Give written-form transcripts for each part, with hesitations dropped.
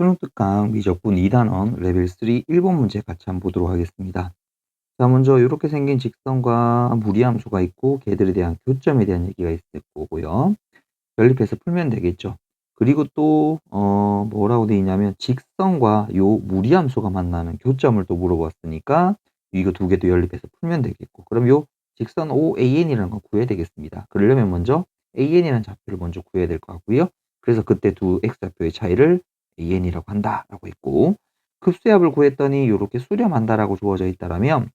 수능 특강 미적분 2단원 레벨 3 1번 문제 같이 한번 보도록 하겠습니다. 자, 먼저 이렇게 생긴 직선과 무리함수가 있고 걔들에 대한 교점에 대한 얘기가 있을 거고요. 연립해서 풀면 되겠죠. 그리고 또 뭐라고 돼 있냐면 직선과 요 무리함수가 만나는 교점을 또 물어봤으니까 이거 두 개도 연립해서 풀면 되겠고, 그럼 요 직선 OAN이라는 거 구해야 되겠습니다. 그러려면 먼저 AN이라는 좌표를 먼저 구해야 될 것 같고요. 그래서 그때 두 x좌표의 차이를 AN이라고 한다라고 했고, 급수합을 구했더니 이렇게 수렴한다라고 주어져 있다라면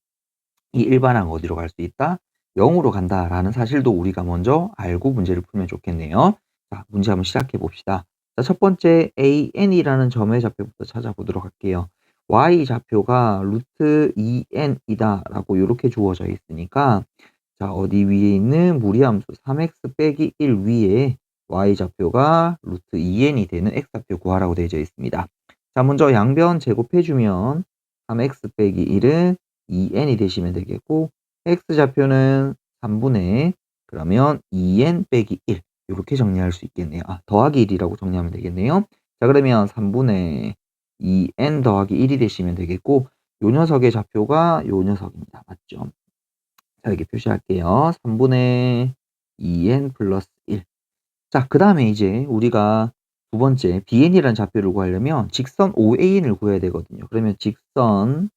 이 일반항 어디로 갈 수 있다? 0으로 간다라는 사실도 우리가 먼저 알고 문제를 풀면 좋겠네요. 자, 문제 한번 시작해 봅시다. 자, 첫 번째 AN이라는 점의 좌표부터 찾아보도록 할게요. Y 좌표가 루트 2n이다 라고 이렇게 주어져 있으니까, 자, 어디 위에 있는 무리함수 3x 빼기 1 위에 Y 좌표가 루트 2n이 되는 x 좌표 구하라고 되어 있습니다. 자, 먼저 양변 제곱해주면 3x 빼기 1은 2n이 되시면 되겠고, x좌표는 3분의 그러면 2n 빼기 1 이렇게 정리할 수 있겠네요. 더하기 1이라고 정리하면 되겠네요. 자, 그러면 3분의 2n 더하기 1이 되시면 되겠고, 요 녀석의 좌표가 요 녀석입니다. 맞죠? 자, 이렇게 표시할게요. 3분의 2n 플러스 1. 자, 그 다음에 이제 우리가 두 번째 bn이라는 좌표를 구하려면 직선 OAN을 구해야 되거든요. 그러면 직선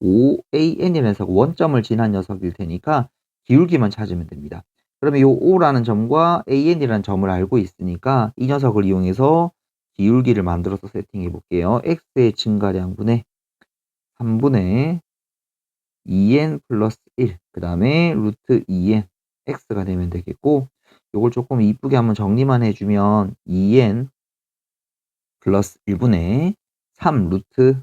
OAN이라는 녀석, 원점을 지난 녀석일 테니까 기울기만 찾으면 됩니다. 그러면 이 O라는 점과 AN이라는 점을 알고 있으니까 이 녀석을 이용해서 기울기를 만들어서 세팅해 볼게요. x의 증가량분의 3분의 2n 플러스 1, 그 다음에 루트 2n x가 되면 되겠고, 요걸 조금 이쁘게 한번 정리만 해주면 2n 플러스 1분의 3 루트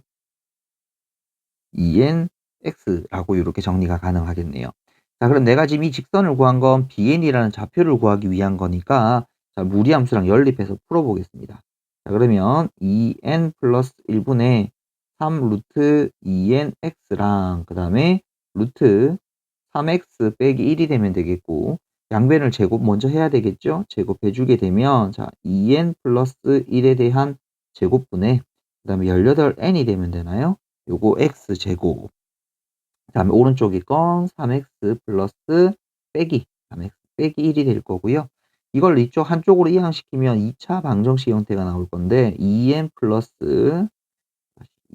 2n x라고 이렇게 정리가 가능하겠네요. 자, 그럼 내가 지금 이 직선을 구한 건 bn이라는 좌표를 구하기 위한 거니까, 자, 무리함수랑 연립해서 풀어보겠습니다. 자, 그러면 2n 플러스 1분의 3 루트 2n x랑 그 다음에 루트 3x 빼기 1이 되면 되겠고, 양변을 제곱 먼저 해야 되겠죠? 제곱해 주게 되면, 자, 2n 플러스 1에 대한 제곱분의 그 다음에 18n이 되면 되나요? 요거 x 제곱, 그 다음에 오른쪽이 건 3x 플러스 빼기 3x 빼기 1이 될 거고요. 이걸 이쪽 한쪽으로 이항시키면 2차 방정식 형태가 나올 건데, 2n 플러스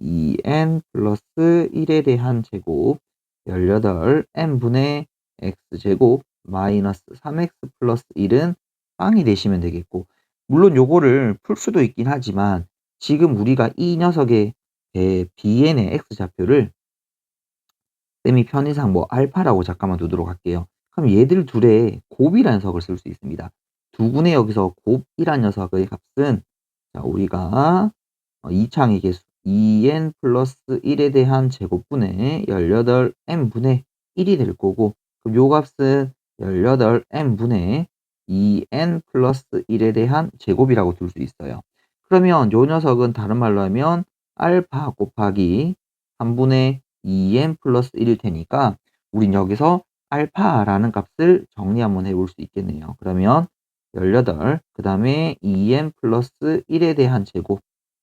1에 대한 제곱 18n분의 x제곱 마이너스 3x 플러스 1은 빵이 되시면 되겠고, 물론 요거를 풀 수도 있긴 하지만 지금 우리가 이 녀석의 bn의 x좌표를 쌤이 편의상 뭐 알파라고 잠깐만 두도록 할게요. 그럼 얘들 둘의 곱이라는 녀석을 쓸 수 있습니다. 두 분의 여기서 곱이라는 녀석의 값은, 자, 우리가 2창의 개수 2n 플러스 1에 대한 제곱분의 18n분의 1이 될 거고, 그럼 요 값은 18n분의 2n 플러스 1에 대한 제곱이라고 둘 수 있어요. 그러면 요 녀석은 다른 말로 하면 알파 곱하기 3분의 2n 플러스 1일 테니까 우린 여기서 알파라는 값을 정리 한번 해볼 수 있겠네요. 그러면 18, 그 다음에 2n 플러스 1에 대한 제곱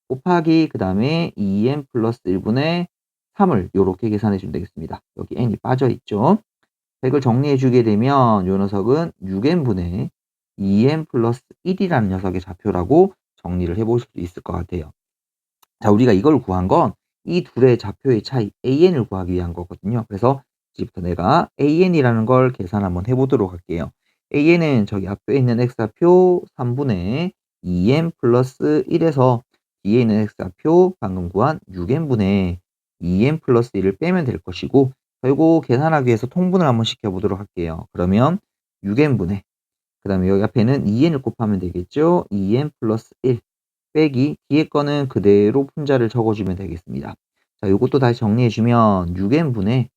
곱하기 그 다음에 2n 플러스 1분의 3을 요렇게 계산해 주면 되겠습니다. 여기 n이 빠져 있죠. 이걸 정리해 주게 되면 요 녀석은 6n분의 2n 플러스 1이라는 녀석의 좌표라고 정리를 해볼 수 있을 것 같아요. 자, 우리가 이걸 구한 건 이 둘의 좌표의 차이 AN을 구하기 위한 거거든요. 그래서 이제부터 내가 AN이라는 걸 계산 한번 해보도록 할게요. AN은 저기 앞에 있는 x좌표 3분의 2n 플러스 1에서 뒤에 있는 x좌표 방금 구한 6n분의 2n 플러스 1을 빼면 될 것이고, 이거 계산하기 위해서 통분을 한번 시켜보도록 할게요. 그러면 6n분의, 그 다음에 여기 앞에는 2n을 곱하면 되겠죠. 2n 플러스 1 빼기 뒤에 거는 그대로 분자를 적어주면 되겠습니다. 자, 요것도 다시 정리해주면 6n분의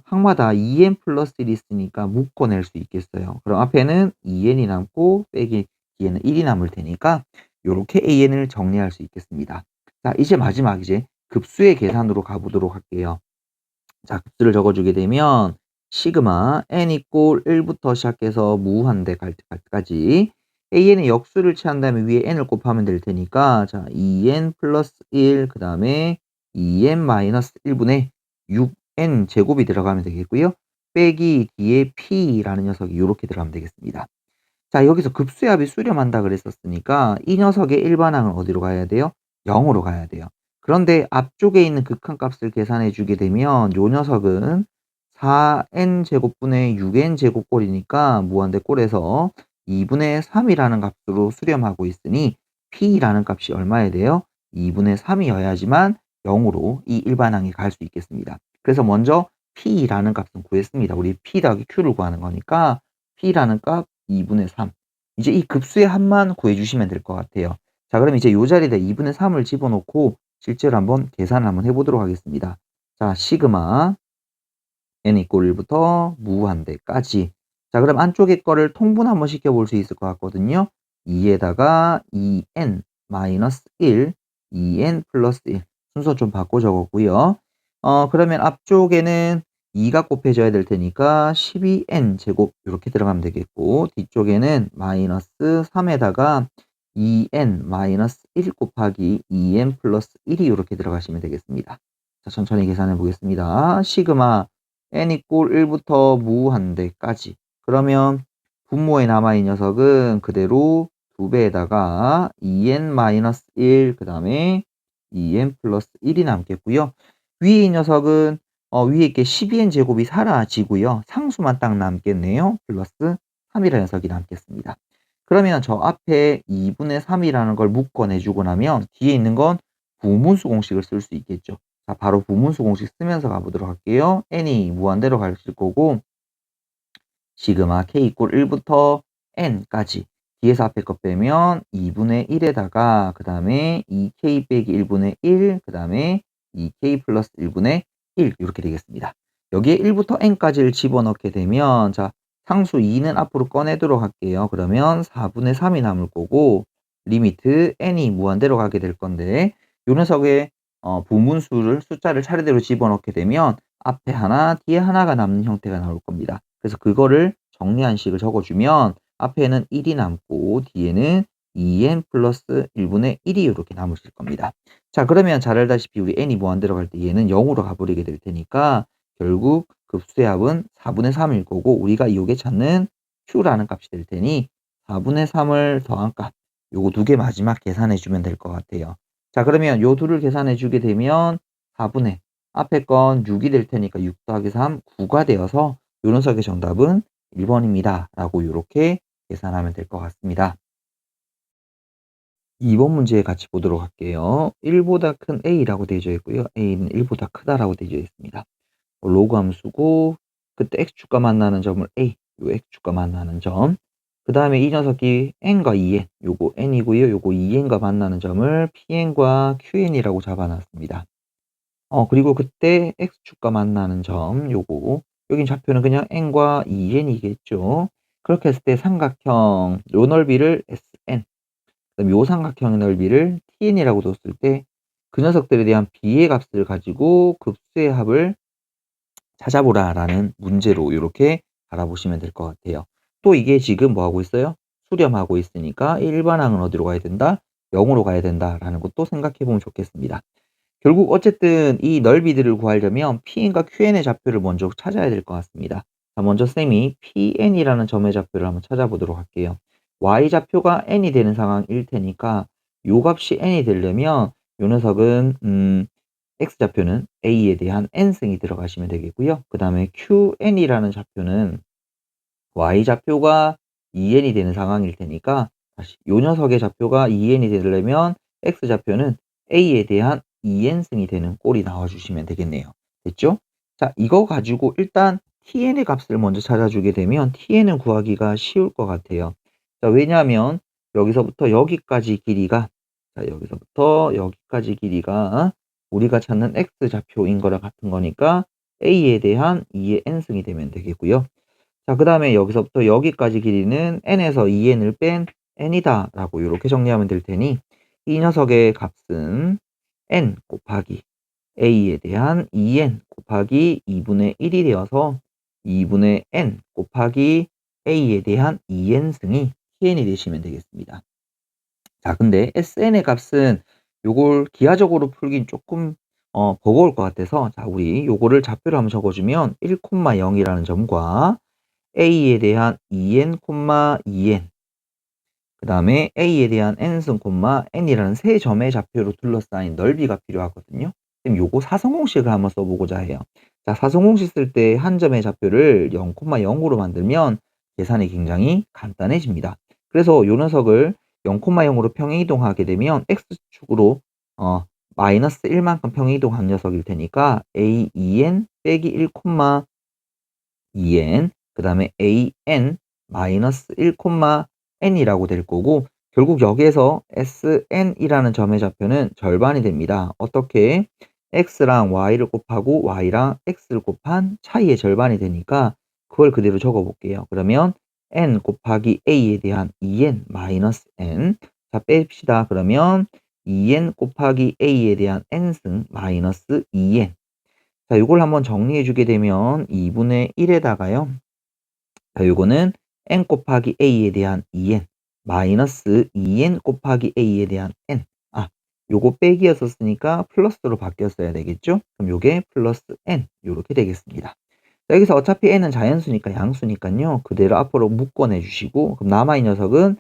항마다 2n 플러스 1이 있으니까 묶어낼 수 있겠어요. 그럼 앞에는 2n이 남고 빼기 뒤에는 1이 남을 테니까 요렇게 an을 정리할 수 있겠습니다. 자, 이제 마지막 이제 급수의 계산으로 가보도록 할게요. 자, 급수를 적어주게 되면 시그마 n 이꼴 1부터 시작해서 무한대 갈 때까지 An의 역수를 취한 다음에 위에 n을 곱하면 될 테니까 자 2n 플러스 1 그다음에 2n 마이너스 1분의 6n 제곱이 들어가면 되겠고요. 빼기 뒤에 p라는 녀석이 요렇게 들어가면 되겠습니다. 자 여기서 급수합이 수렴한다 그랬었으니까 이 녀석의 일반항은 어디로 가야 돼요? 0으로 가야 돼요. 그런데 앞쪽에 있는 극한값을 계산해 주게 되면 요 녀석은 4n 제곱분의 6n 제곱꼴이니까 무한대꼴에서 2분의 3이라는 값으로 수렴하고 있으니 p라는 값이 얼마야 돼요? 2분의 3이어야지만 0으로 이 일반항이 갈 수 있겠습니다. 그래서 먼저 p라는 값은 구했습니다. 우리 p 더하기 q를 구하는 거니까 p라는 값 2분의 3. 이제 이 급수의 합만 구해주시면 될 것 같아요. 자, 그럼 이제 이 자리에다 2분의 3을 집어넣고 실제로 한번 계산을 한번 해보도록 하겠습니다. 자, 시그마 n 이꼴 1부터 무한대까지. 자, 그럼 안쪽에 거를 통분 한번 시켜볼 수 있을 것 같거든요. 2에다가 2n 마이너스 1, 2n 플러스 1. 순서 좀 바꿔 적었고요. 그러면 앞쪽에는 2가 곱해져야 될 테니까 12n 제곱 이렇게 들어가면 되겠고 뒤쪽에는 마이너스 3에다가 2n 마이너스 1 곱하기 2n 플러스 1이 이렇게 들어가시면 되겠습니다. 자, 천천히 계산해 보겠습니다. 시그마 n 이꼴 1부터 무한대까지. 그러면 분모에 남아있는 녀석은 그대로 2배에다가 2n-1 그 다음에 2n 플러스 1이 남겠고요. 위에 이 녀석은 위에 있게 12n 제곱이 사라지고요. 상수만 딱 남겠네요. 플러스 3이라는 녀석이 남겠습니다. 그러면 저 앞에 2분의 3이라는 걸 묶어내주고 나면 뒤에 있는 건 부분수 공식을 쓸 수 있겠죠. 자, 바로 부분수 공식 쓰면서 가보도록 할게요. n이 무한대로 갈 거고 시그마 k 이꼴 1부터 n까지 뒤에서 앞에 거 빼면 2분의 1에다가 그 다음에 2k 빼기 1분의 1, 그 다음에 2k 플러스 1분의 1 이렇게 되겠습니다. 여기에 1부터 n까지를 집어넣게 되면 자 상수 2는 앞으로 꺼내도록 할게요. 그러면 4분의 3이 남을 거고 리미트 n이 무한대로 가게 될 건데 요 녀석에 부문수를 숫자를 차례대로 집어넣게 되면 앞에 하나, 뒤에 하나가 남는 형태가 나올 겁니다. 그래서 그거를 정리한 식을 적어주면 앞에는 1이 남고 뒤에는 2n 플러스 1분의 1이 이렇게 남으실 겁니다. 자, 그러면 잘 알다시피 우리 n이 무한대로 갈 때 얘는 0으로 가버리게 될 테니까 결국 급수의 합은 4분의 3일 거고 우리가 이게 찾는 q라는 값이 될 테니 4분의 3을 더한 값 요거 두 개 마지막 계산해 주면 될 것 같아요. 자, 그러면 요 둘을 계산해 주게 되면 4분의 앞에 건 6이 될 테니까 6 더하기 3, 9가 되어서 요 녀석의 정답은 1번입니다. 라고 요렇게 계산하면 될 것 같습니다. 2번 문제 같이 보도록 할게요. 1보다 큰 a라고 되어져 있고요. a는 1보다 크다라고 되어져 있습니다. 로그 함수고 그때 x축과 만나는 점을 a, 요 x축과 만나는 점. 그 다음에 이 녀석이 n과 2n, 요거 n이고요. 요거 2n과 만나는 점을 pn과 qn이라고 잡아놨습니다. 그리고 그때 x축과 만나는 점 요거 여긴 좌표는 그냥 n과 2n이겠죠. 그렇게 했을 때 삼각형 요 넓이를 sn 그다음에 요 삼각형의 넓이를 tn이라고 뒀을 때 그 녀석들에 대한 비의 값을 가지고 급수의 합을 찾아보라라는 문제로 요렇게 알아보시면 될 것 같아요. 또 이게 지금 뭐 하고 있어요? 수렴하고 있으니까 일반항은 어디로 가야 된다? 0으로 가야 된다라는 것도 생각해 보면 좋겠습니다. 결국 어쨌든 이 넓이들을 구하려면 Pn과 Qn의 좌표를 먼저 찾아야 될 것 같습니다. 자, 먼저 쌤이 Pn이라는 점의 좌표를 한번 찾아보도록 할게요. Y좌표가 n이 되는 상황일 테니까 요 값이 n이 되려면 요 녀석은 X좌표는 A에 대한 n승이 들어가시면 되겠고요. 그 다음에 QN이라는 좌표는 Y좌표가 2n이 되는 상황일 테니까 다시 요 녀석의 좌표가 2n이 되려면 X좌표는 A에 대한 2n승이 되는 꼴이 나와주시면 되겠네요. 됐죠? 자, 이거 가지고 일단 tn의 값을 먼저 찾아주게 되면 tn은 구하기가 쉬울 것 같아요. 자, 왜냐하면 여기서부터 여기까지 길이가 자, 여기서부터 여기까지 길이가 우리가 찾는 X좌표인 거랑 같은 거니까 A에 대한 2의 n승이 되면 되겠고요. 자, 그 다음에 여기서부터 여기까지 길이는 n에서 2n을 뺀 n이다 라고 이렇게 정리하면 될 테니 이 녀석의 값은 n 곱하기 a에 대한 2n 곱하기 2분의 1이 되어서 2분의 n 곱하기 a에 대한 2n승이 tn이 되시면 되겠습니다. 자, 근데 SN의 값은 요걸 기하적으로 풀긴 조금 버거울 것 같아서, 자, 우리 요거를 좌표로 한번 적어주면 1,0이라는 점과 A에 대한 2n, 2n, 그 다음에 A에 대한 n승, n이라는 세 점의 좌표로 둘러싸인 넓이가 필요하거든요. 그럼 요거 사성공식을 한번 써보고자 해요. 자, 사성공식 쓸 때 한 점의 좌표를 0,0으로 만들면 계산이 굉장히 간단해집니다. 그래서 요 녀석을 0,0으로 평행이동하게 되면 x축으로 마이너스 1만큼 평행이동한 녀석일 테니까 a 2n 빼기 1, 2n, 그 다음에 an 마이너스 1, n이라고 될 거고, 결국 여기에서 sn이라는 점의 좌표는 절반이 됩니다. 어떻게? x랑 y를 곱하고 y랑 x를 곱한 차이의 절반이 되니까 그걸 그대로 적어 볼게요. 그러면 n 곱하기 a에 대한 2n 마이너스 n, 자, 뺍시다. 그러면 2n 곱하기 a에 대한 n승 마이너스 2n. 자, 요걸 한번 정리해 주게 되면 2분의 1에다가요. 자, 요거는 n 곱하기 a에 대한 2n 마이너스 2n 곱하기 a에 대한 n. 요거 빼기였었으니까 플러스로 바뀌었어야 되겠죠? 그럼 요게 플러스 n 요렇게 되겠습니다. 자, 여기서 어차피 n은 자연수니까 양수니까요. 그대로 앞으로 묶어내 주시고, 그럼 남아있는 녀석은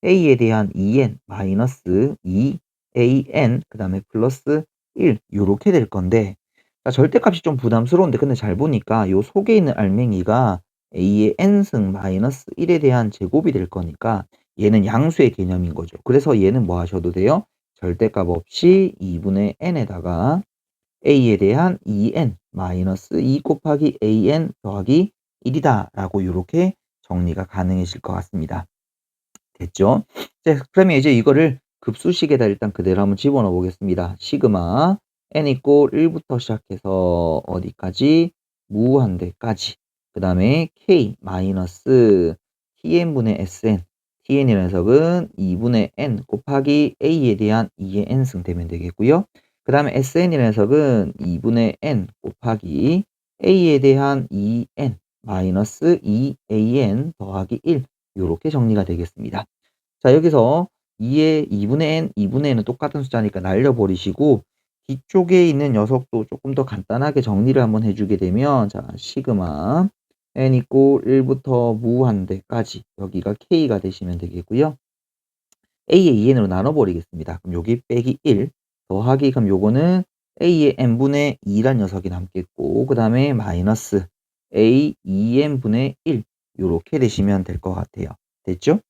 a에 대한 2n 마이너스 2an 그 다음에 플러스 1 요렇게 될 건데, 자, 절대값이 좀 부담스러운데, 근데 잘 보니까 요 속에 있는 알맹이가 a의 n승 마이너스 1에 대한 제곱이 될 거니까 얘는 양수의 개념인 거죠. 그래서 얘는 뭐 하셔도 돼요? 절대값 없이 2분의 n에다가 a에 대한 2n 마이너스 2 곱하기 an 더하기 1이다 라고 이렇게 정리가 가능해질 것 같습니다. 됐죠? 자, 그러면 이제 이거를 급수식에다 일단 그대로 한번 집어넣어 보겠습니다. 시그마 n 이꼴 1부터 시작해서 어디까지? 무한대까지. 그 다음에 k 마이너스 tn분의 sn. tn이라는 녀석은 2분의 n 곱하기 a에 대한 2의 n승 되면 되겠고요. 그 다음에 sn이라는 녀석은 2분의 n 곱하기 a에 대한 2n 마이너스 2an 더하기 1 요렇게 정리가 되겠습니다. 자, 여기서 2의 2분의 n, 2분의 n은 똑같은 숫자니까 날려버리시고 뒤쪽에 있는 녀석도 조금 더 간단하게 정리를 한번 해주게 되면, 자, 시그마 n 이꼴 1부터 무한대까지 여기가 k가 되시면 되겠고요. a의 2n으로 나눠버리겠습니다. 그럼 여기 빼기 1 더하기, 그럼 요거는 a의 n분의 2란 녀석이 남겠고, 그 다음에 마이너스 a 2n분의 1 요렇게 되시면 될 것 같아요. 됐죠?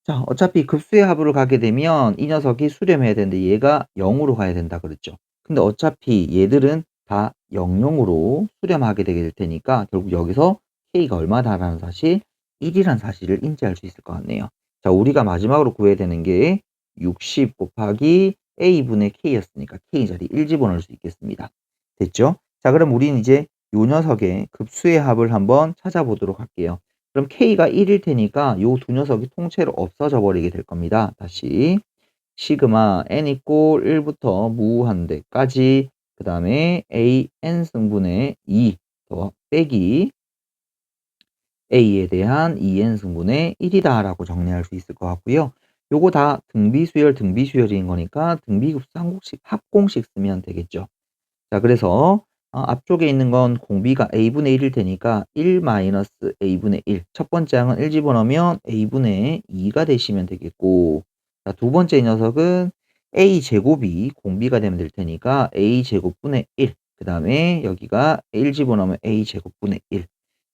자, 어차피 급수의 합으로 가게 되면 이 녀석이 수렴해야 되는데 얘가 0으로 가야 된다 그랬죠. 근데 어차피 얘들은 다 0,0으로 수렴하게 되게 될 테니까 결국 여기서 k가 얼마다라는 사실, 1이란 사실을 인지할 수 있을 것 같네요. 자, 우리가 마지막으로 구해야 되는 게 60 곱하기 a분의 k였으니까 k 자리 1 집어넣을 수 있겠습니다. 됐죠? 자, 그럼 우리는 이제 요 녀석의 급수의 합을 한번 찾아보도록 할게요. 그럼 k가 1일 테니까 요 두 녀석이 통째로 없어져 버리게 될 겁니다. 다시 시그마 n 이꼴 1부터 무한대까지, 그 다음에 a n 승분의 2 더 빼기 a에 대한 2n 승분의 1이다 라고 정리할 수 있을 것 같고요. 요거 다 등비수열인 거니까 등비급수 합공식 쓰면 되겠죠. 자, 그래서 앞쪽에 있는 건 공비가 a분의 1일 테니까 1 마이너스 a분의 1. 첫 번째 항은 1 집어넣으면 a분의 2가 되시면 되겠고, 자, 두 번째 녀석은 a 제곱이 공비가 되면 될 테니까 a 제곱분의 1. 그 다음에 여기가 1 집어넣으면 a 제곱분의 1.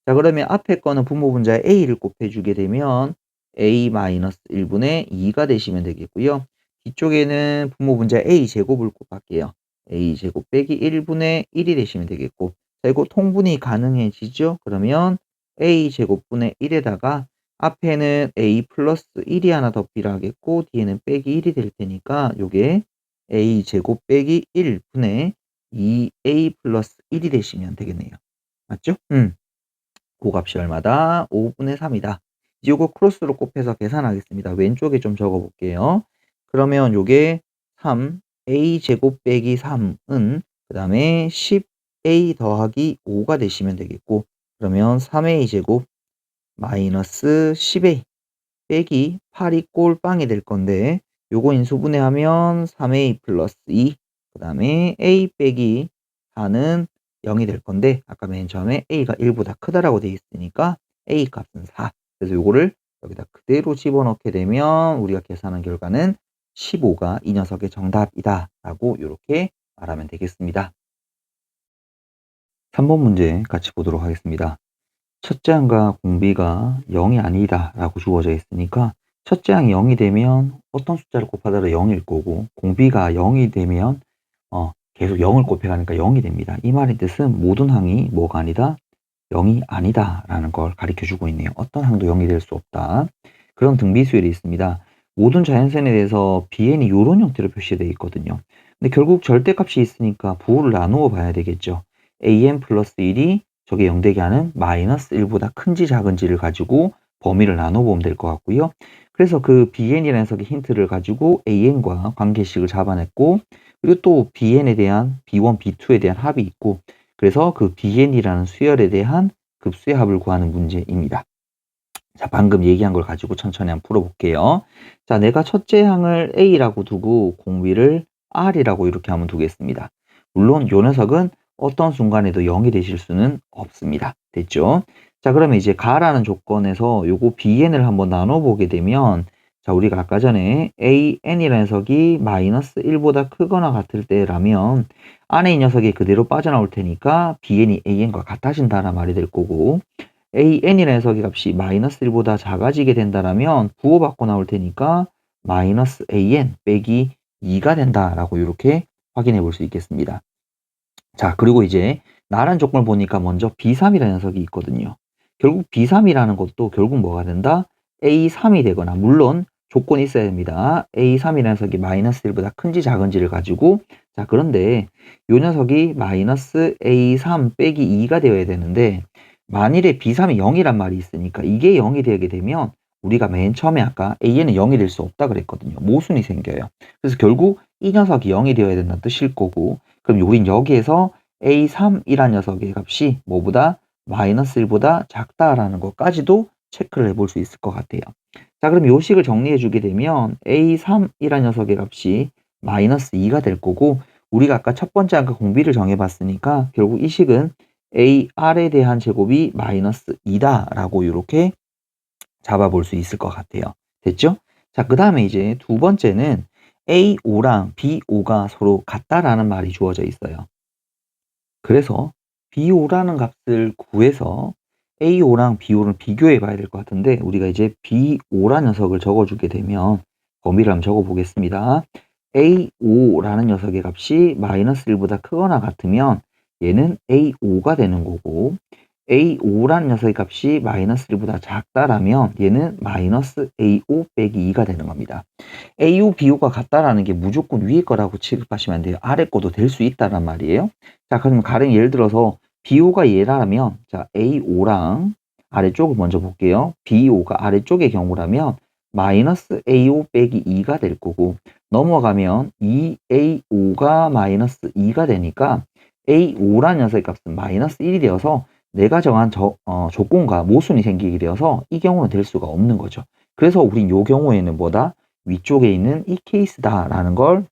자, 그러면 앞에 거는 분모분자에 a를 곱해주게 되면 a 마이너스 1분의 2가 되시면 되겠고요. 뒤쪽에는 분모분자에 a 제곱을 곱할게요. a 제곱 빼기 1분의 1이 되시면 되겠고, 자, 이거 통분이 가능해지죠? 그러면 a 제곱분의 1에다가 앞에는 a 플러스 1이 하나 더 필요하겠고 뒤에는 빼기 1이 될 테니까 요게 a 제곱 빼기 1분의 2a 플러스 1이 되시면 되겠네요. 맞죠? 그 값이 얼마다? 5분의 3이다. 요거 크로스로 곱해서 계산하겠습니다. 왼쪽에 좀 적어 볼게요. 그러면 요게 3 a 제곱 빼기 3은 그 다음에 10a 더하기 5가 되시면 되겠고, 그러면 3a 제곱 마이너스 10a 빼기 8이 꼴빵이 될 건데 요거 인수분해하면 3a 플러스 2 그다음에 a 빼기 4는 0이 될 건데 아까 맨 처음에 a가 1보다 크다라고 되어 있으니까 a 값은 4. 그래서 요거를 여기다 그대로 집어넣게 되면 우리가 계산한 결과는 15가 이 녀석의 정답이다라고 요렇게 말하면 되겠습니다. 3번 문제 같이 보도록 하겠습니다. 첫째 항과 공비가 0이 아니다라고 주어져 있으니까 첫째 항이 0이 되면 어떤 숫자를 곱하더라도 0일 거고 공비가 0이 되면 계속 0을 곱해가니까 0이 됩니다. 이 말의 뜻은 모든 항이 뭐가 아니다? 0이 아니다라는 걸 가르쳐 주고 있네요. 어떤 항도 0이 될 수 없다. 그런 등비수열이 있습니다. 모든 자연선에 대해서 bn이 이런 형태로 표시되어 있거든요. 근데 결국 절대값이 있으니까 부호를 나누어 봐야 되겠죠. an 플러스 1이 저게 0 되게 하는 마이너스 1보다 큰지 작은지를 가지고 범위를 나눠보면 될 것 같고요. 그래서 그 bn이라는 녀석의 힌트를 가지고 an과 관계식을 잡아냈고 그리고 또 bn에 대한 b1, b2에 대한 합이 있고 그래서 그 bn이라는 수열에 대한 급수의 합을 구하는 문제입니다. 자, 방금 얘기한 걸 가지고 천천히 한번 풀어볼게요. 자, 내가 첫째 항을 a라고 두고 공비를 r이라고 이렇게 한번 두겠습니다. 물론 요 녀석은 어떤 순간에도 0이 되실 수는 없습니다. 됐죠? 자, 그러면 이제 가라는 조건에서 요거 bn을 한번 나눠보게 되면 자, 우리가 아까 전에 an이라는 녀석이 마이너스 1보다 크거나 같을 때라면 안에 이 녀석이 그대로 빠져나올 테니까 bn이 an과 같아진다는 말이 될 거고 an이라는 녀석의 값이 마이너스 1보다 작아지게 된다라면 부호받고 나올 테니까 마이너스 an 빼기 2가 된다라고 이렇게 확인해 볼 수 있겠습니다. 자, 그리고 이제 나란 조건을 보니까 먼저 B3이라는 녀석이 있거든요. 결국 B3이라는 것도 결국 뭐가 된다? A3이 되거나 물론 조건이 있어야 됩니다. A3이라는 녀석이 마이너스 1보다 큰지 작은지를 가지고 자, 그런데 이 녀석이 마이너스 A3 빼기 2가 되어야 되는데 만일에 B3이 0이란 말이 있으니까 이게 0이 되게 되면 우리가 맨 처음에 아까 A는 0이 될 수 없다 그랬거든요. 모순이 생겨요. 그래서 결국 이 녀석이 0이 되어야 된다는 뜻일 거고 그럼 우린 여기에서 A3이란 녀석의 값이 뭐보다 마이너스 1보다 작다라는 것까지도 체크를 해볼 수 있을 것 같아요. 자, 그럼 요 식을 정리해 주게 되면 A3이란 녀석의 값이 마이너스 2가 될 거고 우리가 아까 첫 번째 항과 공비를 정해봤으니까 결국 이 식은 AR에 대한 제곱이 마이너스 2다라고 이렇게 잡아볼 수 있을 것 같아요. 됐죠? 자, 그 다음에 이제 두 번째는 A5랑 B5가 서로 같다라는 말이 주어져 있어요. 그래서 B5라는 값을 구해서 A5랑 B5를 비교해 봐야 될 것 같은데 우리가 이제 B5라는 녀석을 적어주게 되면 범위를 한번 적어 보겠습니다. A5라는 녀석의 값이 마이너스 1보다 크거나 같으면 얘는 A5가 되는 거고 A5라는 녀석의 값이 마이너스 1보다 작다라면 얘는 마이너스 A5 빼기 2가 되는 겁니다. AU, BU가 같다라는 게 무조건 위에 거라고 취급하시면 안 돼요. 아래 거도 될 수 있다란 말이에요. 자, 그럼 가령 예를 들어서 BU가 얘라면 자, A5랑 아래쪽을 먼저 볼게요. BU가 아래쪽의 경우라면 마이너스 A5 빼기 2가 될 거고 넘어가면 2A5가 마이너스 2가 되니까 A5라는 녀석의 값은 마이너스 1이 되어서 내가 정한 조건과 모순이 생기게 되어서 이 경우는 될 수가 없는 거죠. 그래서 우린 이 경우에는 뭐다? 위쪽에 있는 이 케이스다라는 걸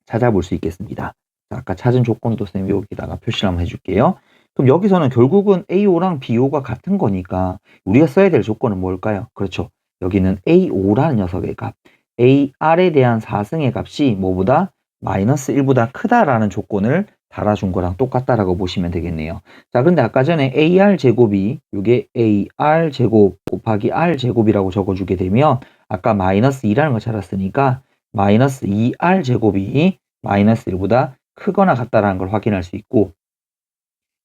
찾아볼 수 있겠습니다. 자, 아까 찾은 조건도 쌤이 여기다가 표시를 한번 해줄게요. 그럼 여기서는 결국은 A5랑 B5가 같은 거니까 우리가 써야 될 조건은 뭘까요? 그렇죠. 여기는 A5라는 녀석의 값, AR에 대한 4승의 값이 뭐보다 마이너스 1보다 크다라는 조건을 달아준 거랑 똑같다라고 보시면 되겠네요. 자, 근데 아까 전에 AR 제곱이 이게 AR 제곱 곱하기 R 제곱이라고 적어주게 되면 아까 마이너스 2라는 걸 찾았으니까 마이너스 2R 제곱이 마이너스 1보다 크거나 같다라는 걸 확인할 수 있고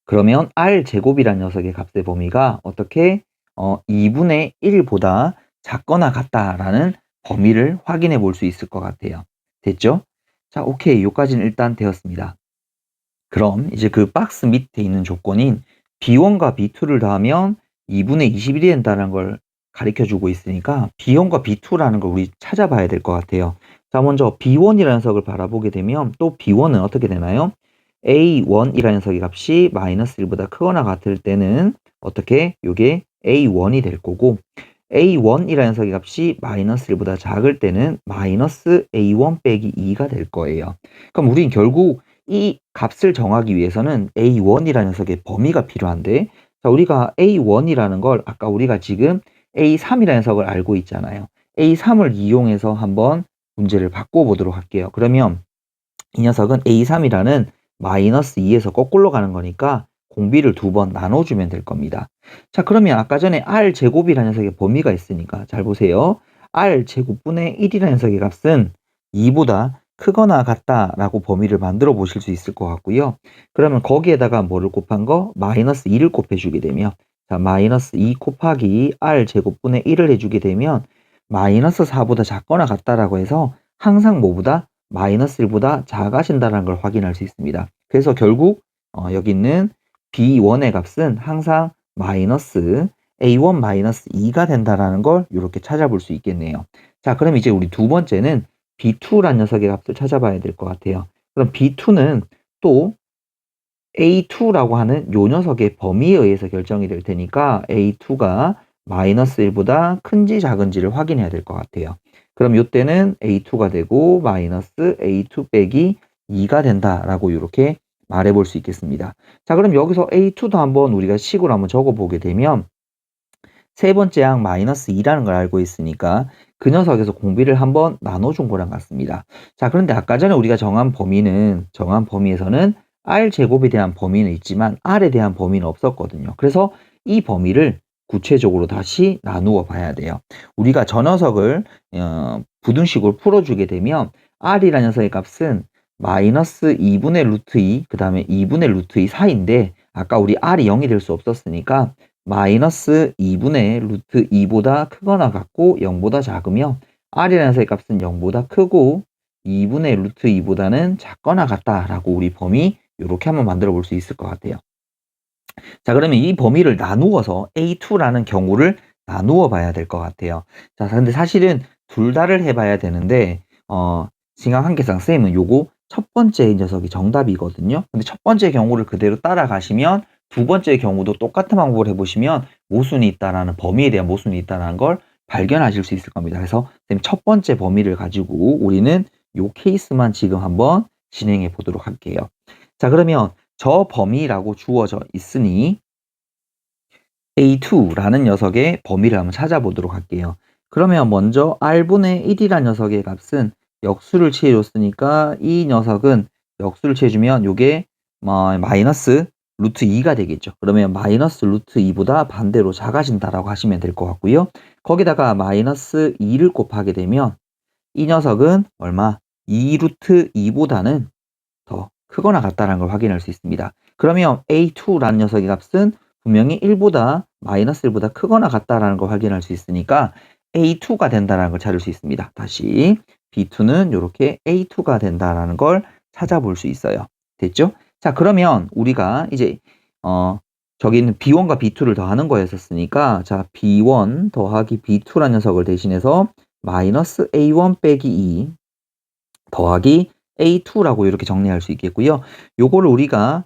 그러면 R 제곱이라는 녀석의 값의 범위가 어떻게 2분의 1보다 작거나 같다라는 범위를 확인해 볼 수 있을 것 같아요. 됐죠? 자, 오케이. 요까지는 일단 되었습니다. 그럼 이제 그 박스 밑에 있는 조건인 B1과 B2를 더하면 2분의 21이 된다는 걸 가르쳐 주고 있으니까 B1과 B2라는 걸 우리 찾아봐야 될 것 같아요. 자, 먼저 B1이라는 녀석을 바라보게 되면 또 B1은 어떻게 되나요? A1이라는 녀석의 값이 마이너스 1보다 크거나 같을 때는 어떻게? 요게 A1이 될 거고 a1이라는 녀석의 값이 마이너스 1보다 작을 때는 마이너스 a1 빼기 2가 될 거예요. 그럼 우린 결국 이 값을 정하기 위해서는 a1이라는 녀석의 범위가 필요한데, 자, 우리가 a1이라는 걸 아까 우리가 지금 a3이라는 녀석을 알고 있잖아요. a3을 이용해서 한번 문제를 바꿔보도록 할게요. 그러면 이 녀석은 a3이라는 마이너스 2에서 거꾸로 가는 거니까 공비를 두 번 나눠주면 될 겁니다. 자, 그러면 아까 전에 r제곱이라는 녀석의 범위가 있으니까 잘 보세요. r제곱분의 1이라는 녀석의 값은 2보다 크거나 같다라고 범위를 만들어 보실 수 있을 것 같고요. 그러면 거기에다가 뭐를 곱한 거? 마이너스 2를 곱해주게 되면, 자, 마이너스 2 곱하기 r제곱분의 1을 해주게 되면 마이너스 4보다 작거나 같다라고 해서 항상 뭐보다 마이너스 1보다 작아진다는 걸 확인할 수 있습니다. 그래서 결국 여기 있는 B1의 값은 항상 마이너스 A1 마이너스 2가 된다는 걸 이렇게 찾아볼 수 있겠네요. 자, 그럼 이제 우리 두 번째는 B2라는 녀석의 값을 찾아봐야 될 것 같아요. 그럼 B2는 또 A2라고 하는 요 녀석의 범위에 의해서 결정이 될 테니까 A2가 마이너스 1보다 큰지 작은지를 확인해야 될 것 같아요. 그럼 이때는 A2가 되고 마이너스 A2 빼기 2가 된다라고 이렇게 말해 볼 수 있겠습니다. 자, 그럼 여기서 A2도 한번 우리가 식으로 한번 적어 보게 되면 세 번째 항 마이너스 2라는 걸 알고 있으니까 그 녀석에서 공비를 한번 나눠준 거랑 같습니다. 자, 그런데 아까 전에 우리가 정한 범위에서는 r제곱에 대한 범위는 있지만 r에 대한 범위는 없었거든요. 그래서 이 범위를 구체적으로 다시 나누어 봐야 돼요. 우리가 저 녀석을 부등식으로 풀어주게 되면 r이라는 녀석의 값은 마이너스 2분의 루트 2, 그 다음에 2분의 루트 2 사이인데 아까 우리 r이 0이 될 수 없었으니까 마이너스 2분의 루트 2보다 크거나 같고 0보다 작으며 r이라는 녀석의 값은 0보다 크고 2분의 루트 2보다는 작거나 같다라고 우리 범위 이렇게 한번 만들어 볼 수 있을 것 같아요. 자, 그러면 이 범위를 나누어서 A2라는 경우를 나누어 봐야 될 것 같아요. 자, 근데 사실은 둘 다를 해봐야 되는데 신강한계상 쌤은 요거 첫 번째 녀석이 정답이거든요. 근데 첫 번째 경우를 그대로 따라가시면 두 번째 경우도 똑같은 방법을 해보시면 모순이 있다라는 범위에 대한 모순이 있다는 걸 발견하실 수 있을 겁니다. 그래서 쌤 첫 번째 범위를 가지고 우리는 요 케이스만 지금 한번 진행해 보도록 할게요. 자, 그러면 저 범위라고 주어져 있으니 A2라는 녀석의 범위를 한번 찾아보도록 할게요. 그러면 먼저 R분의 1이라는 녀석의 값은 역수를 취해줬으니까 이 녀석은 역수를 취해주면 요게 마이너스 루트 2가 되겠죠. 그러면 마이너스 루트 2보다 반대로 작아진다라고 하시면 될 것 같고요. 거기다가 마이너스 2를 곱하게 되면 이 녀석은 얼마? 2 루트 2보다는 더 크거나 같다는 걸 확인할 수 있습니다. 그러면 A2라는 녀석의 값은 분명히 1보다 마이너스 1보다 크거나 같다라는 걸 확인할 수 있으니까 A2가 된다는 걸 찾을 수 있습니다. 다시 B2는 이렇게 A2가 된다라는 걸 찾아볼 수 있어요. 됐죠? 자, 그러면 우리가 이제 저기 있는 B1과 B2를 더하는 거였었으니까 자, B1 더하기 B2라는 녀석을 대신해서 마이너스 A1 빼기 2 더하기 A2라고 이렇게 정리할 수 있겠고요. 요거를 우리가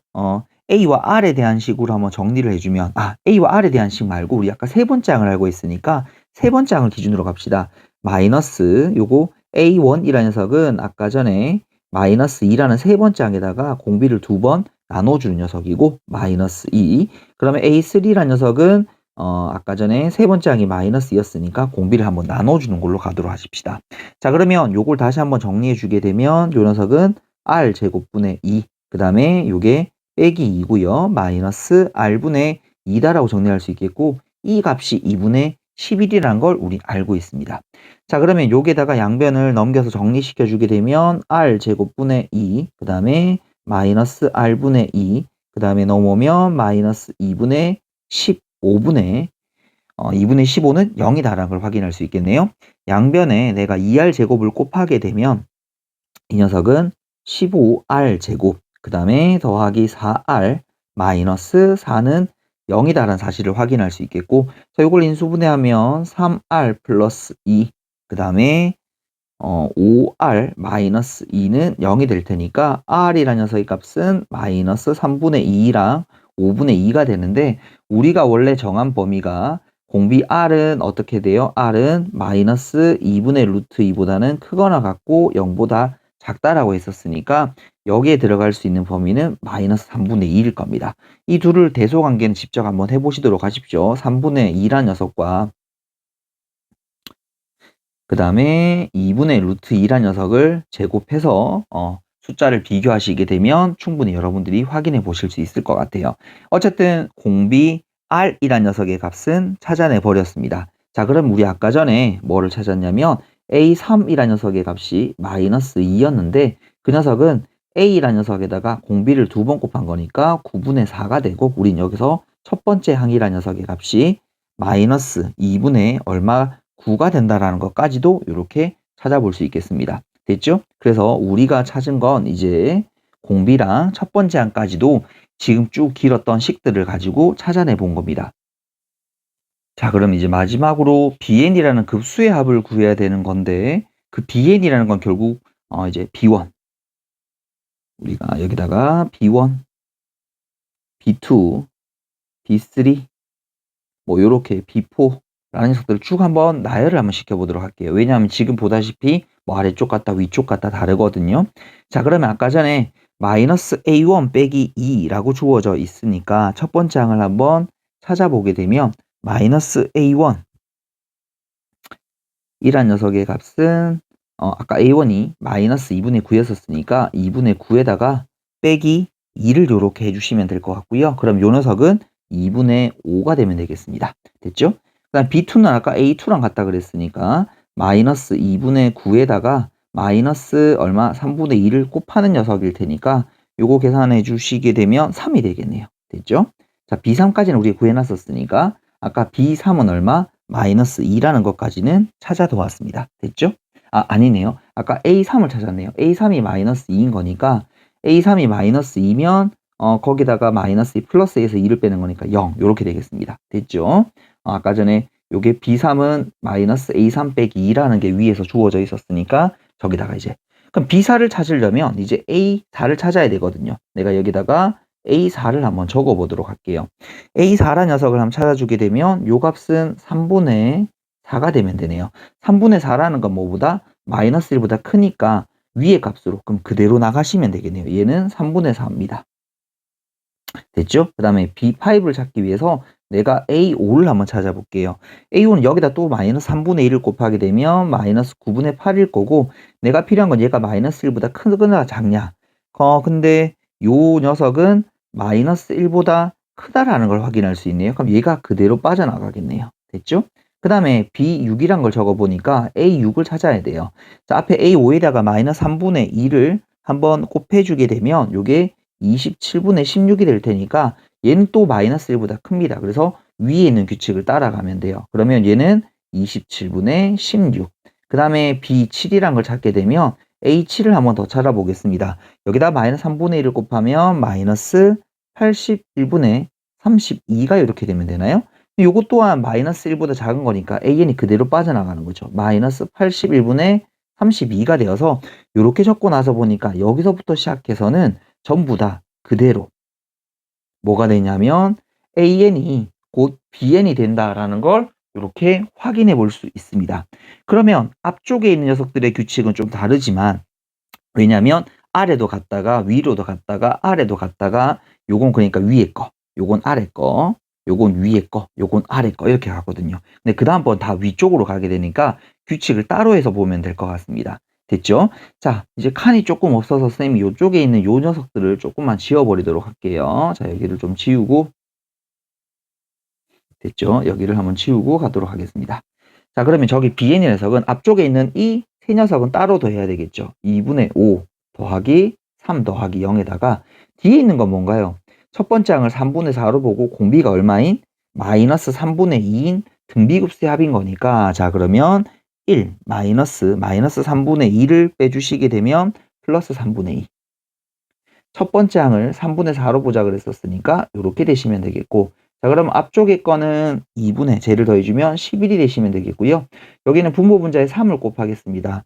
A와 R에 대한 식으로 한번 정리를 해주면 A와 R에 대한 식 말고 우리 아까 세 번째 항을 알고 있으니까 세 번째 항을 기준으로 갑시다. 마이너스 요거 A1이라는 녀석은 아까 전에 마이너스 2라는 세 번째 항에다가 공비를 두 번 나눠주는 녀석이고 마이너스 2. 그러면 A3라는 녀석은 아까 전에 세 번째 항이 마이너스였으니까 공비를 한번 나눠주는 걸로 가도록 하십시다. 자, 그러면 요걸 다시 한번 정리해 주게 되면 요 녀석은 r제곱분의 2, 그 다음에 요게 빼기 2고요. 마이너스 r분의 2다라고 정리할 수 있겠고 이 값이 2분의 11이라는 걸 우리 알고 있습니다. 자, 그러면 요게다가 양변을 넘겨서 정리시켜 주게 되면 r제곱분의 2, 그 다음에 마이너스 r분의 2, 그 다음에 넘어오면 마이너스 2분의 15분의 2분의 15는 0이다라는 걸 확인할 수 있겠네요. 양변에 내가 2r 제곱을 곱하게 되면 이 녀석은 15r 제곱, 그 다음에 더하기 4r 마이너스 4는 0이다라는 사실을 확인할 수 있겠고, 자, 이걸 인수분해하면 3r 플러스 2, 그 다음에 5r 마이너스 2는 0이 될 테니까 r이라는 녀석의 값은 마이너스 3분의 2랑 5분의 2가 되는데 우리가 원래 정한 범위가 공비 R은 어떻게 돼요? R은 마이너스 2분의 루트 2보다는 크거나 같고 0보다 작다라고 했었으니까 여기에 들어갈 수 있는 범위는 마이너스 3분의 2일 겁니다. 이 둘을 대소관계는 직접 한번 해보시도록 하십시오. 3분의 2란 녀석과 그 다음에 2분의 루트 2란 녀석을 제곱해서 숫자를 비교하시게 되면 충분히 여러분들이 확인해 보실 수 있을 것 같아요. 어쨌든 공비 R이란 녀석의 값은 찾아내 버렸습니다. 자, 그럼 우리 아까 전에 뭐를 찾았냐면 A3이란 녀석의 값이 마이너스 2였는데 그 녀석은 A란 녀석에다가 공비를 2번 곱한 거니까 9분의 4가 되고 우린 여기서 첫 번째 항이란 녀석의 값이 마이너스 2분의 얼마 9가 된다라는 것까지도 이렇게 찾아볼 수 있겠습니다. 됐죠? 그래서 우리가 찾은 건 이제 공비랑 첫 번째 항까지도 지금 쭉 길었던 식들을 가지고 찾아내 본 겁니다. 자, 그럼 이제 마지막으로 bn이라는 급수의 합을 구해야 되는 건데 그 bn이라는 건 결국 이제 b1 우리가 여기다가 b1, b2, b3 뭐 요렇게 b4라는 녀석들을 쭉 한번 나열을 한번 시켜보도록 할게요. 왜냐하면 지금 보다시피 뭐 아래쪽 같다 위쪽 같다 다르거든요. 자, 그러면 아까 전에 마이너스 a1 빼기 2라고 주어져 있으니까 첫 번째 항을 한번 찾아보게 되면 마이너스 a1 이란 녀석의 값은 아까 a1이 마이너스 2분의 9였었으니까 2분의 9에다가 빼기 2를 요렇게 해주시면 될 것 같고요. 그럼 요 녀석은 2분의 5가 되면 되겠습니다. 됐죠? 그 다음 B2는 아까 A2랑 같다 그랬으니까 마이너스 2분의 9에다가 마이너스 얼마 3분의 2를 곱하는 녀석일 테니까 요거 계산해 주시게 되면 3이 되겠네요. 됐죠? 자, B3까지는 우리 구해놨었으니까 아까 B3은 얼마? 마이너스 2라는 것까지는 찾아도왔습니다. 됐죠? 아, 아니네요. 아까 A3을 찾았네요. A3이 마이너스 2인 거니까 A3이 마이너스 2면 거기다가 마이너스 2 플러스 2에서 2를 빼는 거니까 0 이렇게 되겠습니다. 됐죠? 아까 전에 요게 B3은 마이너스 A3 빼기 2라는 게 위에서 주어져 있었으니까 저기다가 이제 그럼 B4를 찾으려면 이제 A4를 찾아야 되거든요. 내가 여기다가 A4를 한번 적어 보도록 할게요. A4란 녀석을 한번 찾아주게 되면 요 값은 3분의 4가 되면 되네요. 3분의 4라는 건 뭐보다 마이너스 1보다 크니까 위의 값으로 그럼 그대로 나가시면 되겠네요. 얘는 3분의 4입니다. 됐죠? 그 다음에 B5를 찾기 위해서 내가 A5를 한번 찾아볼게요. A5는 여기다 또 마이너스 3분의 1을 곱하게 되면 마이너스 9분의 8일 거고 내가 필요한 건 얘가 마이너스 1보다 크거나 작냐. 근데 요 녀석은 마이너스 1보다 크다라는 걸 확인할 수 있네요. 그럼 얘가 그대로 빠져나가겠네요. 됐죠? 그 다음에 B6이란 걸 적어보니까 A6을 찾아야 돼요. 자, 앞에 A5에다가 마이너스 3분의 2를 한번 곱해주게 되면 요게 27분의 16이 될 테니까 얘는 또 마이너스 1보다 큽니다. 그래서 위에 있는 규칙을 따라가면 돼요. 그러면 얘는 27분의 16. 그 다음에 B7이란 걸 찾게 되면 A7을 한번 더 찾아보겠습니다. 여기다 마이너스 3분의 1을 곱하면 마이너스 81분의 32가 이렇게 되면 되나요? 요것 또한 마이너스 1보다 작은 거니까 AN이 그대로 빠져나가는 거죠. 마이너스 81분의 32가 되어서 이렇게 적고 나서 보니까 여기서부터 시작해서는 전부 다 그대로 뭐가 되냐면 AN이 곧 BN이 된다라는 걸 이렇게 확인해 볼 수 있습니다. 그러면 앞쪽에 있는 녀석들의 규칙은 좀 다르지만 왜냐면 아래도 갔다가 위로도 갔다가 아래도 갔다가 요건 그러니까 위에 거, 요건 아래 거, 요건 위에 거, 요건 아래 거 이렇게 가거든요. 근데 그 다음번 다 위쪽으로 가게 되니까 규칙을 따로 해서 보면 될 것 같습니다. 됐죠? 자, 이제 칸이 조금 없어서 쌤이 요쪽에 있는 요 녀석들을 조금만 지워버리도록 할게요. 자, 여기를 좀 지우고 됐죠? 여기를 한번 지우고 가도록 하겠습니다. 자, 그러면 저기 BN의 녀석은 앞쪽에 있는 이 세 녀석은 따로 더해야 되겠죠. 2분의 5 더하기 3 더하기 0에다가 뒤에 있는 건 뭔가요? 첫 번째 항을 3분의 4로 보고 공비가 얼마인? 마이너스 3분의 2인 등비급수의 합인 거니까 자, 그러면 1 마이너스 3분의 2를 빼주시게 되면 플러스 3분의 2. 첫 번째 항을 3분의 4로 보자 그랬었으니까 이렇게 되시면 되겠고 자, 그럼 앞쪽에 거는 2분의 쟤를 더해주면 11이 되시면 되겠고요. 여기는 분모 분자에 3을 곱하겠습니다.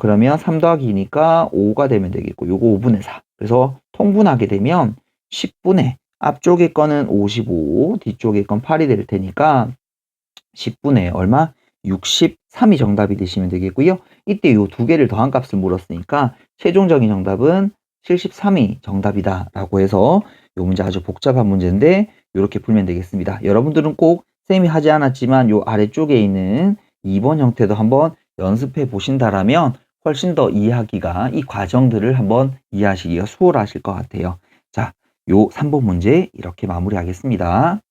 그러면 3 더하기 2니까 5가 되면 되겠고 요거 5분의 4. 그래서 통분하게 되면 10분의 앞쪽에 거는 55, 뒤쪽에 건 8이 될 테니까 10분의 얼마? 63이 정답이 되시면 되겠고요. 이때 요 두 개를 더한 값을 물었으니까 최종적인 정답은 73이 정답이다라고 해서 요 문제 아주 복잡한 문제인데 요렇게 풀면 되겠습니다. 여러분들은 꼭 쌤이 하지 않았지만 요 아래쪽에 있는 2번 형태도 한번 연습해 보신다라면 훨씬 더 이해하기가 이 과정들을 한번 이해하시기가 수월하실 것 같아요. 자, 요 3번 문제 이렇게 마무리하겠습니다.